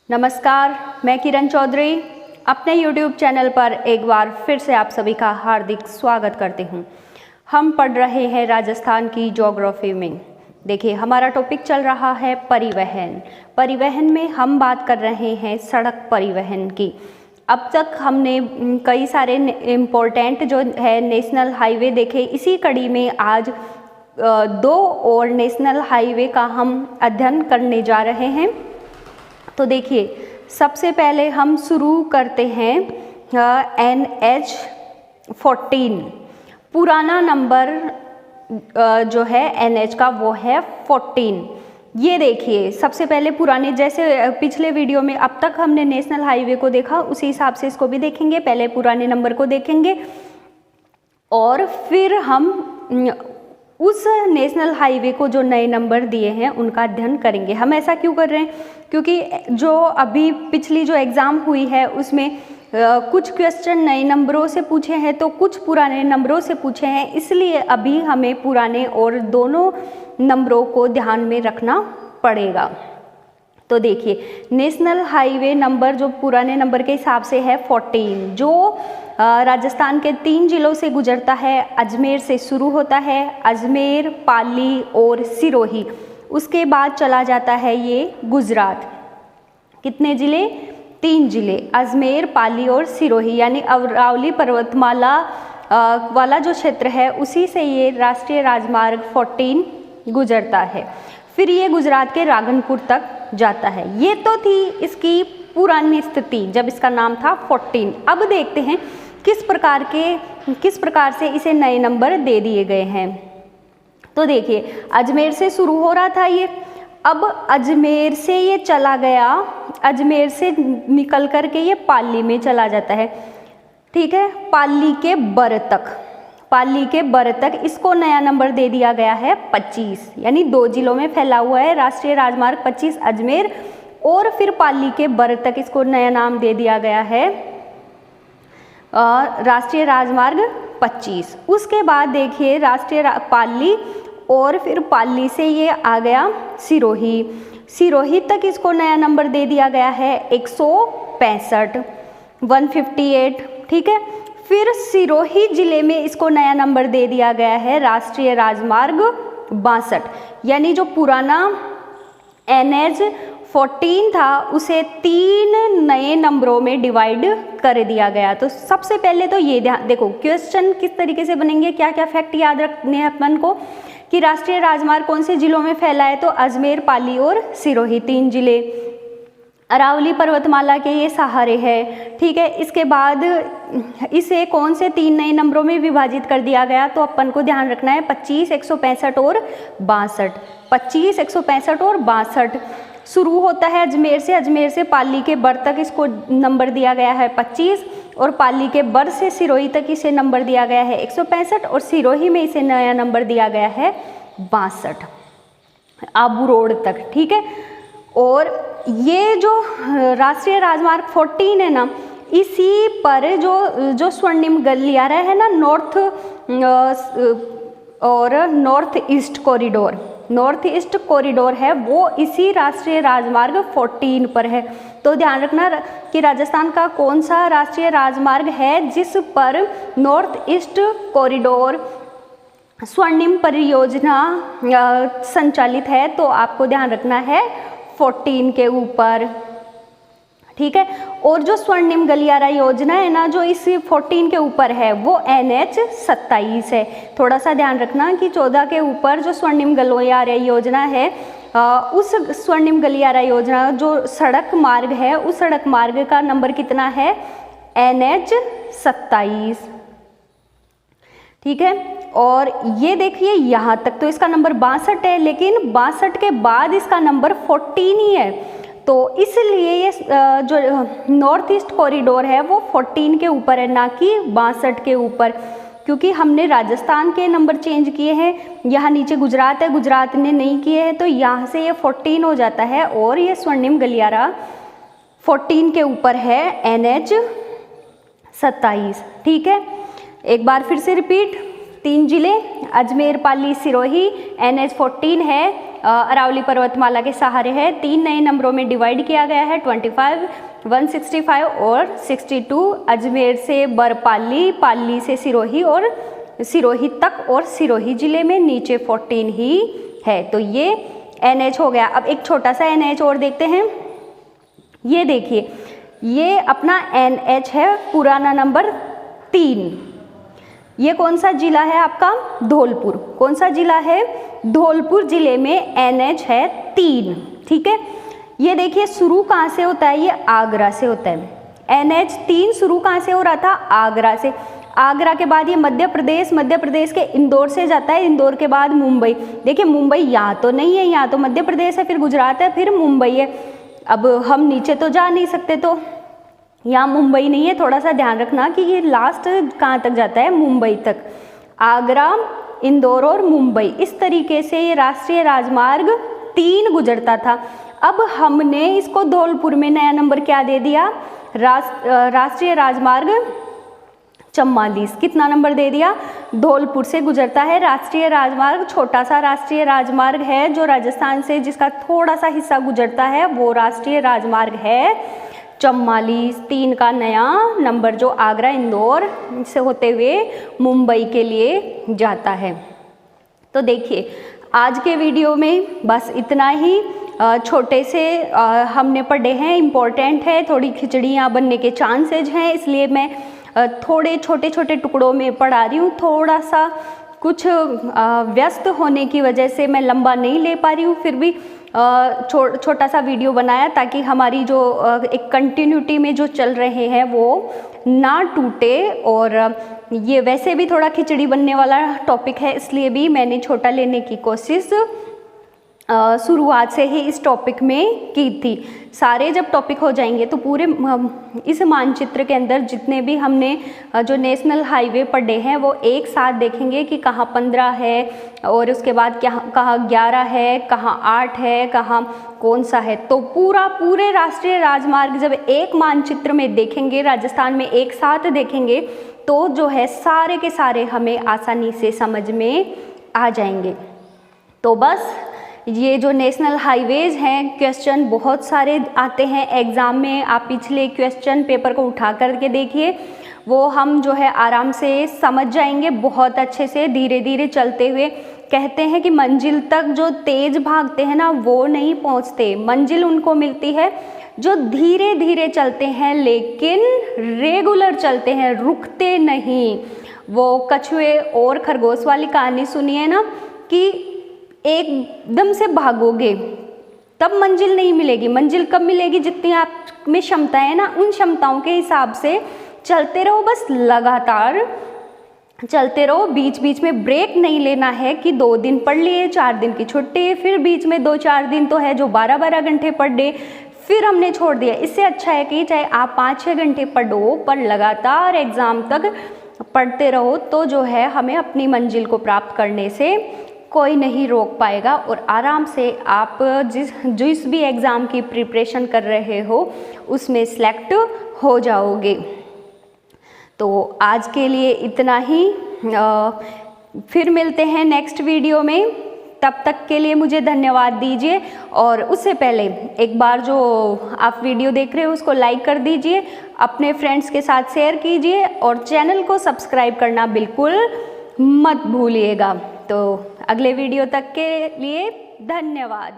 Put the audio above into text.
नमस्कार, मैं किरण चौधरी अपने YouTube चैनल पर एक बार फिर से आप सभी का हार्दिक स्वागत करती हूँ। हम पढ़ रहे हैं राजस्थान की ज्योग्राफी में। देखिए, हमारा टॉपिक चल रहा है परिवहन। परिवहन में हम बात कर रहे हैं सड़क परिवहन की। अब तक हमने कई सारे इम्पोर्टेंट जो है नेशनल हाईवे देखे। इसी कड़ी में आज दो और नेशनल हाईवे का हम अध्ययन करने जा रहे हैं। तो देखिए, सबसे पहले हम शुरू करते हैं NH14। पुराना नंबर जो है NH का वो है 14। ये देखिए, सबसे पहले पुराने, जैसे पिछले वीडियो में अब तक हमने नेशनल हाईवे को देखा, उसी हिसाब से इसको भी देखेंगे। पहले पुराने नंबर को देखेंगे और फिर हम उस नेशनल हाईवे को जो नए नंबर दिए हैं उनका अध्ययन करेंगे। हम ऐसा क्यों कर रहे हैं? क्योंकि जो अभी पिछली जो एग्ज़ाम हुई है उसमें कुछ क्वेश्चन नए नंबरों से पूछे हैं तो कुछ पुराने नंबरों से पूछे हैं, इसलिए अभी हमें पुराने और दोनों नंबरों को ध्यान में रखना पड़ेगा। तो देखिए, नेशनल हाईवे नंबर जो पुराने नंबर के हिसाब से है 14, जो राजस्थान के 3 जिलों से गुजरता है। अजमेर से शुरू होता है, अजमेर, पाली और सिरोही। उसके बाद चला जाता है ये गुजरात। कितने जिले? 3 जिले, अजमेर, पाली और सिरोही, यानी अरावली पर्वतमाला वाला जो क्षेत्र है उसी से ये राष्ट्रीय राजमार्ग 14 गुजरता है। फिर ये गुजरात के रागनपुर तक जाता है। ये तो थी इसकी पुरानी स्थिति जब इसका नाम था 14। अब देखते हैं किस प्रकार से इसे नए नंबर दे दिए गए हैं। तो देखिए, अजमेर से शुरू हो रहा था ये, अब अजमेर से ये चला गया, अजमेर से निकल कर के ये पाली में चला जाता है। ठीक है, पाली के बर तक इसको नया नंबर दे दिया गया है 25, यानी 2 जिलों में फैला हुआ है राष्ट्रीय राजमार्ग 25 अजमेर, और फिर पाली के बर तक इसको नया नाम दे दिया गया है राष्ट्रीय राजमार्ग 25। उसके बाद देखिए पाली, और फिर पाली से ये आ गया सिरोही तक इसको नया नंबर दे दिया गया है 165, 158। ठीक है, फिर सिरोही जिले में इसको नया नंबर दे दिया गया है राष्ट्रीय राजमार्ग 62, यानी जो पुराना NH14 था उसे 3 नए नंबरों में डिवाइड कर दिया गया। तो सबसे पहले तो ये ध्यान देखो, क्वेश्चन किस तरीके से बनेंगे, क्या क्या फैक्ट याद रखने हैं अपन को कि राष्ट्रीय राजमार्ग कौन से जिलों में फैला है, तो अजमेर, पाली और सिरोही 3 जिले। अरावली पर्वतमाला के ये सहारे है। ठीक है, इसके बाद इसे कौन से 3 नए नंबरों में विभाजित कर दिया गया, तो अपन को ध्यान रखना है 25, 165 और 62। 25, 165 और 62 शुरू होता है अजमेर से पाली के बर तक इसको नंबर दिया गया है 25, और पाली के बर से सिरोही तक इसे नंबर दिया गया है 165, और सिरोही में इसे नया नंबर दिया गया है 62, आबू रोड तक। ठीक है, और ये जो राष्ट्रीय राजमार्ग 14 है ना, इसी पर जो स्वर्णिम गलियारा है ना, नॉर्थ ईस्ट कॉरिडोर है, वो इसी राष्ट्रीय राजमार्ग 14 पर है। तो ध्यान रखना कि राजस्थान का कौन सा राष्ट्रीय राजमार्ग है जिस पर नॉर्थ ईस्ट कॉरिडोर स्वर्णिम परियोजना संचालित है, तो आपको ध्यान रखना है 14 के ऊपर। ठीक है, और जो स्वर्णिम गलियारा योजना है ना, जो इस 14 के ऊपर है, वो NH27 है। थोड़ा सा ध्यान रखना कि 14 के ऊपर जो स्वर्णिम गलियारा योजना है, उस स्वर्णिम गलियारा योजना जो सड़क मार्ग है, उस सड़क मार्ग का नंबर कितना है? NH27। ठीक है, और ये देखिए यहाँ तक तो इसका नंबर 62 है, लेकिन 62 के बाद इसका नंबर 14 ही है। तो इसलिए ये जो नॉर्थ ईस्ट कॉरिडोर है वो 14 के ऊपर है, ना कि 62 के ऊपर, क्योंकि हमने राजस्थान के नंबर चेंज किए हैं। यहाँ नीचे गुजरात है, गुजरात ने नहीं किए हैं, तो यहाँ से ये 14 हो जाता है, और ये स्वर्णिम गलियारा 14 के ऊपर है, NH27। ठीक है, एक बार फिर से रिपीट, 3 जिले अजमेर, पाली, सिरोही, NH14 है अरावली पर्वतमाला के सहारे है। 3 नए नंबरों में डिवाइड किया गया है, 25, 165 और 62। अजमेर से बरपाली, पाली से सिरोही और सिरोही तक और सिरोही जिले में नीचे 14 ही है। तो ये NH हो गया। अब एक छोटा सा NH और देखते हैं। ये देखिए, ये अपना NH है, पुराना नंबर 3। ये कौन सा जिला है आपका? धौलपुर। कौन सा जिला है? धौलपुर जिले में NH है 3। ठीक है, ये देखिए शुरू कहाँ से होता है? ये आगरा से होता है। NH 3 शुरू कहाँ से हो रहा था? आगरा से। आगरा के बाद ये मध्य प्रदेश के इंदौर से जाता है, इंदौर के बाद मुंबई। देखिए मुंबई यहाँ तो नहीं है, यहाँ तो मध्य प्रदेश है, फिर गुजरात है, फिर मुंबई है। अब हम नीचे तो जा नहीं सकते, तो यहाँ मुंबई नहीं है। थोड़ा सा ध्यान रखना कि ये लास्ट कहाँ तक जाता है? मुंबई तक। आगरा, इंदौर और मुंबई, इस तरीके से ये राष्ट्रीय राजमार्ग 3 गुजरता था। अब हमने इसको धौलपुर में नया नंबर क्या दे दिया? राष्ट्रीय राजमार्ग 44। कितना नंबर दे दिया? धौलपुर से गुजरता है राष्ट्रीय राजमार्ग। छोटा सा राष्ट्रीय राजमार्ग है जो राजस्थान से, जिसका थोड़ा सा हिस्सा गुजरता है, वो राष्ट्रीय राजमार्ग है 44। 3 का नया नंबर जो आगरा, इंदौर से होते हुए मुंबई के लिए जाता है। तो देखिए आज के वीडियो में बस इतना ही। छोटे से हमने पढ़े हैं, इम्पोर्टेंट है, थोड़ी खिचड़ियाँ बनने के चांसेज हैं, इसलिए मैं थोड़े छोटे छोटे टुकड़ों में पढ़ा रही हूँ। थोड़ा सा कुछ व्यस्त होने की वजह से मैं लंबा नहीं ले पा रही हूँ, फिर भी छोटा सा वीडियो बनाया ताकि हमारी जो एक कंटिन्यूटी में जो चल रहे हैं वो ना टूटे। और ये वैसे भी थोड़ा खिचड़ी बनने वाला टॉपिक है, इसलिए भी मैंने छोटा लेने की कोशिश शुरुआत से ही इस टॉपिक में की थी। सारे जब टॉपिक हो जाएंगे तो पूरे इस मानचित्र के अंदर जितने भी हमने जो नेशनल हाईवे पढ़े हैं वो एक साथ देखेंगे कि कहाँ 15 है और उसके बाद कहाँ 11 है, कहाँ 8 है, कहाँ कौन सा है। तो पूरे राष्ट्रीय राजमार्ग जब एक मानचित्र में देखेंगे, राजस्थान में एक साथ देखेंगे, तो जो है सारे के सारे हमें आसानी से समझ में आ जाएंगे। तो बस ये जो नेशनल हाईवेज हैं, क्वेश्चन बहुत सारे आते हैं एग्ज़ाम में। आप पिछले क्वेश्चन पेपर को उठा करके देखिए, वो हम जो है आराम से समझ जाएंगे बहुत अच्छे से। धीरे धीरे चलते हुए, कहते हैं कि मंजिल तक जो तेज़ भागते हैं ना वो नहीं पहुंचते, मंजिल उनको मिलती है जो धीरे धीरे चलते हैं लेकिन रेगुलर चलते हैं, रुकते नहीं। वो कछुए और खरगोश वाली कहानी सुनिए ना, कि एकदम से भागोगे तब मंजिल नहीं मिलेगी। मंजिल कब मिलेगी? जितनी आप में क्षमता है ना, उन क्षमताओं के हिसाब से चलते रहो, बस लगातार चलते रहो। बीच बीच में ब्रेक नहीं लेना है कि 2 दिन पढ़ लिए, 4 दिन की छुट्टी, फिर बीच में 2-4 दिन तो है जो 12-12 घंटे पढ़ लिए, फिर हमने छोड़ दिया। इससे अच्छा है कि चाहे आप 5-6 घंटे पढ़ो पर लगातार एग्ज़ाम तक पढ़ते रहो, तो जो है हमें अपनी मंजिल को प्राप्त करने से कोई नहीं रोक पाएगा और आराम से आप जिस भी एग्ज़ाम की प्रिपरेशन कर रहे हो उसमें सेलेक्ट हो जाओगे। तो आज के लिए इतना ही, फिर मिलते हैं नेक्स्ट वीडियो में। तब तक के लिए मुझे धन्यवाद दीजिए। और उससे पहले एक बार जो आप वीडियो देख रहे हो उसको लाइक कर दीजिए, अपने फ्रेंड्स के साथ शेयर कीजिए और चैनल को सब्सक्राइब करना बिल्कुल मत भूलिएगा। तो अगले वीडियो तक के लिए धन्यवाद।